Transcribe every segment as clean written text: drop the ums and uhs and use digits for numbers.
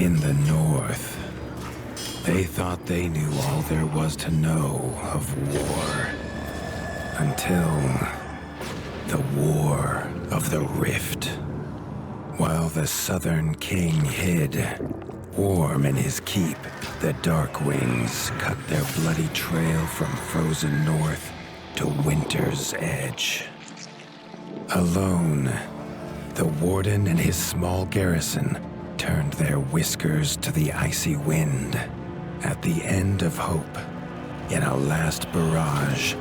In the north, they thought they knew all there was to know of war. Until the War of the Rift. While the Southern King hid, warm in his keep, the Darkwings cut their bloody trail from frozen north to winter's edge. Alone, the Warden and his small garrison turned their whiskers to the icy wind. At the end of hope, in a last barrage,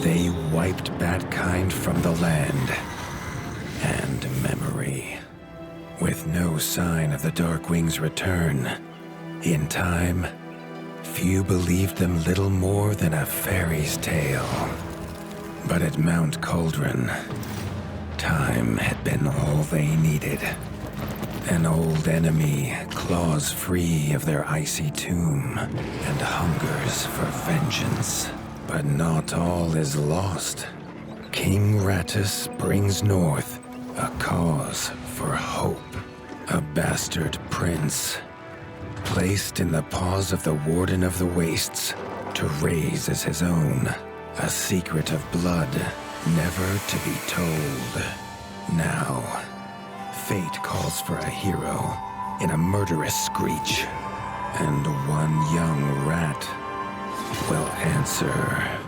they wiped Batkind from the land and memory. With no sign of the Darkwings' return, in time, few believed them little more than a fairy's tale. But at Mount Cauldron, time had been all they needed. An old enemy claws free of their icy tomb and hungers for vengeance. But not all is lost. King Rattus brings north a cause for hope. A bastard prince, placed in the paws of the Warden of the Wastes to raise as his own. A secret of blood never to be told. Now, fate calls for a hero in a murderous screech, and one young rat will answer.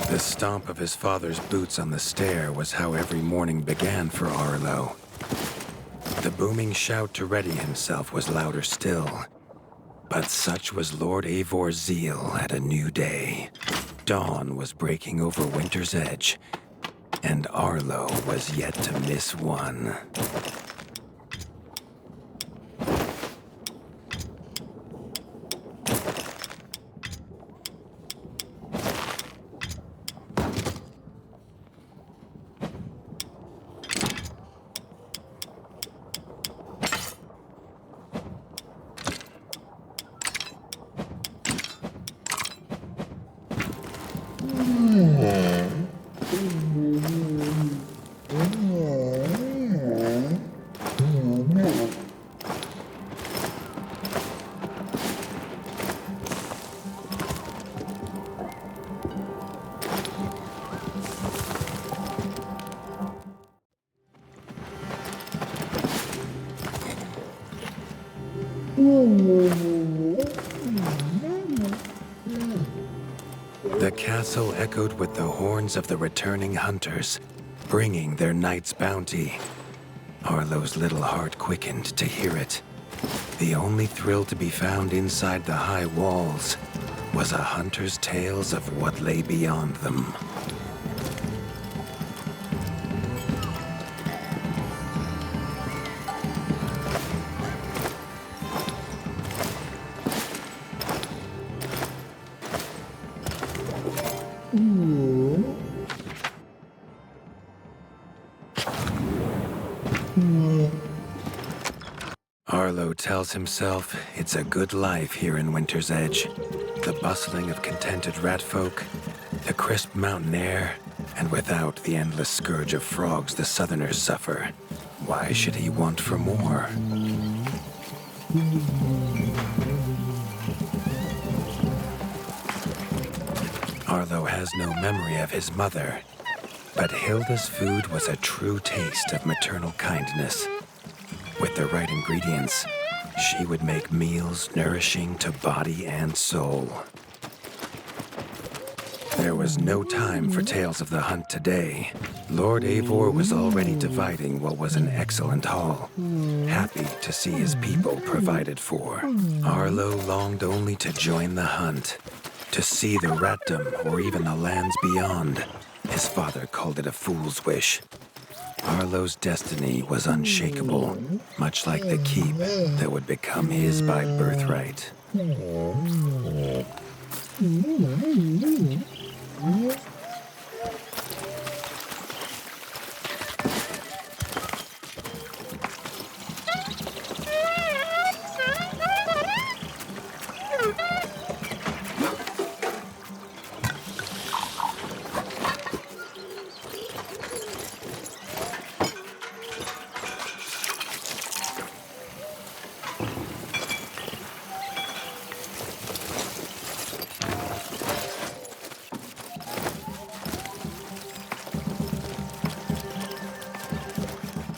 The stomp of his father's boots on the stair was how every morning began for Arlo. The booming shout to ready himself was louder still. But such was Lord Eivor's zeal at a new day. Dawn was breaking over winter's edge, and Arlo was yet to miss one. The castle echoed with the horns of the returning hunters, bringing their night's bounty. Arlo's little heart quickened to hear it. The only thrill to be found inside the high walls was a hunter's tales of what lay beyond them. Arlo tells himself it's a good life here in Winter's Edge. The bustling of contented rat folk, the crisp mountain air, and without the endless scourge of frogs the southerners suffer. Why should he want for more? Arlo has no memory of his mother, but Hilda's food was a true taste of maternal kindness. With the right ingredients, she would make meals nourishing to body and soul. There was no time for tales of the hunt today. Lord Eivor was already dividing what was an excellent haul, happy to see his people provided for. Arlo longed only to join the hunt, to see the ratdom or even the lands beyond. His father called it a fool's wish, Arlo's destiny was unshakable, much like the keep that would become his by birthright.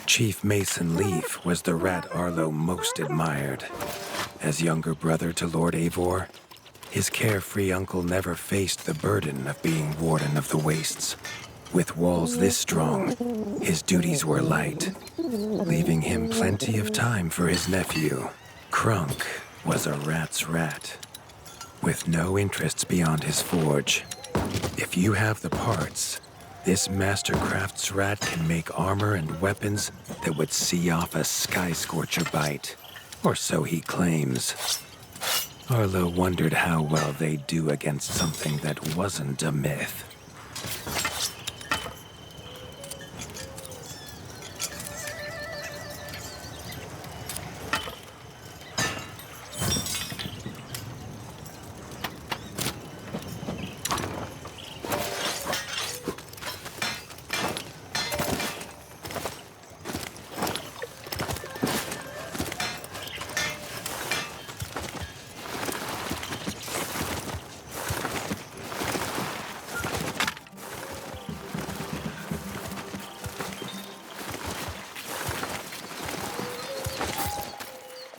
Chief Mason Leaf was the rat Arlo most admired. As younger brother to Lord Eivor, his carefree uncle never faced the burden of being warden of the wastes. With walls this strong, his duties were light, leaving him plenty of time for his nephew. Krunk was a rat's rat, with no interests beyond his forge. If you have the parts, this Mastercraft's rat can make armor and weapons that would see off a sky scorcher bite, or so he claims. Arlo wondered how well they'd do against something that wasn't a myth.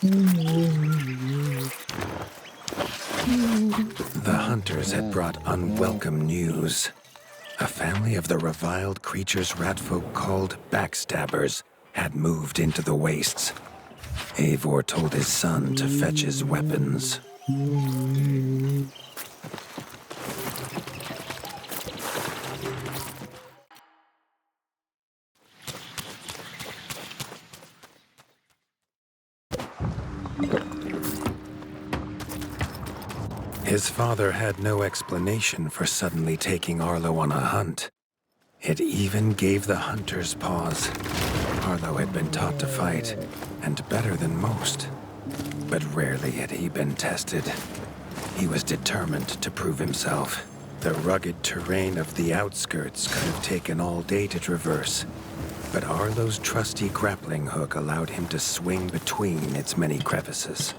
The hunters had brought unwelcome news. A family of the reviled creatures ratfolk called backstabbers had moved into the wastes. Eivor told his son to fetch his weapons. His father had no explanation for suddenly taking Arlo on a hunt. It even gave the hunters pause. Arlo had been taught to fight, and better than most. But rarely had he been tested. He was determined to prove himself. The rugged terrain of the outskirts could have taken all day to traverse, but Arlo's trusty grappling hook allowed him to swing between its many crevices.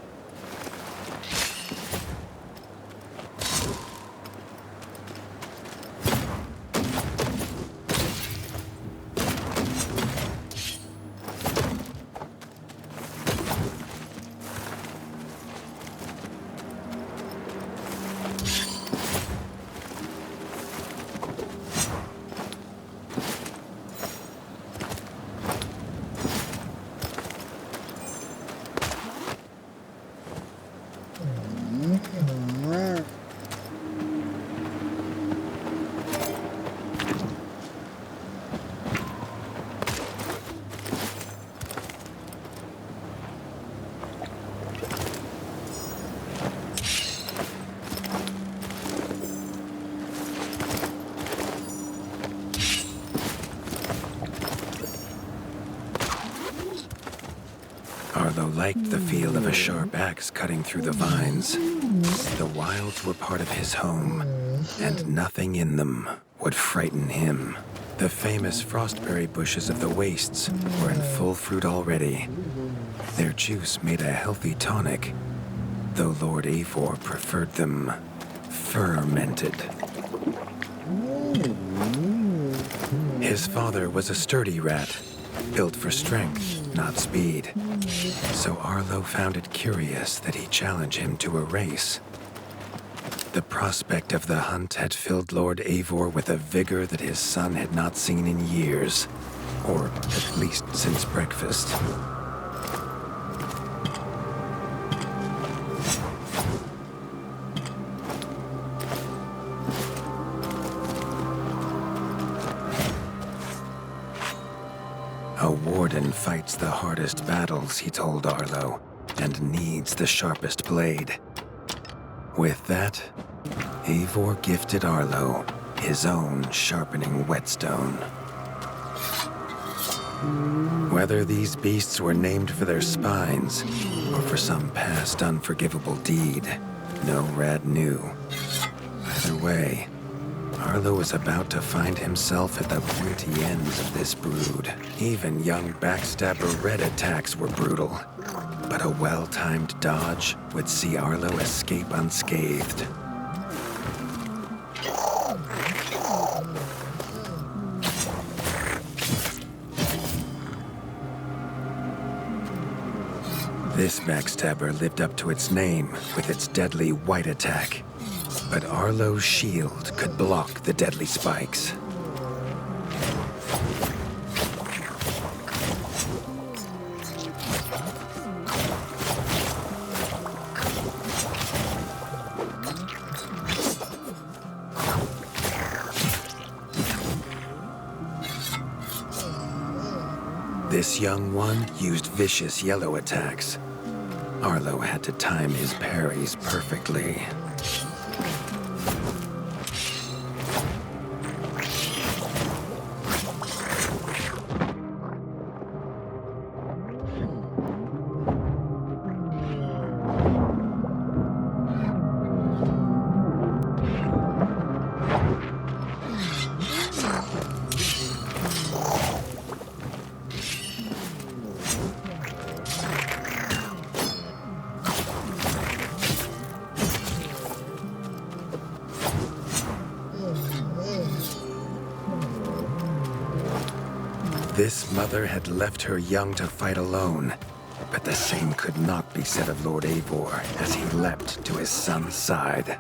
Arlo liked the feel of a sharp axe cutting through the vines. The wilds were part of his home, and nothing in them would frighten him. The famous frostberry bushes of the wastes were in full fruit already. Their juice made a healthy tonic, though Lord Eivor preferred them fermented. His father was a sturdy rat, built for strength, not speed. So Arlo found it curious that he challenged him to a race. The prospect of the hunt had filled Lord Eivor with a vigor that his son had not seen in years, or at least since breakfast. A warden fights the hardest battles, he told Arlo, and needs the sharpest blade. With that, Eivor gifted Arlo his own sharpening whetstone. Whether these beasts were named for their spines or for some past unforgivable deed, no Rat knew. Either way, Arlo was about to find himself at the pointy ends of this brood. Even young backstabber Red attacks were brutal, but a well-timed dodge would see Arlo escape unscathed. This backstabber lived up to its name with its deadly white attack, but Arlo's shield could block the deadly spikes. This young one used vicious yellow attacks. Arlo had to time his parries perfectly. This mother had left her young to fight alone, but the same could not be said of Lord Eivor as he leapt to his son's side.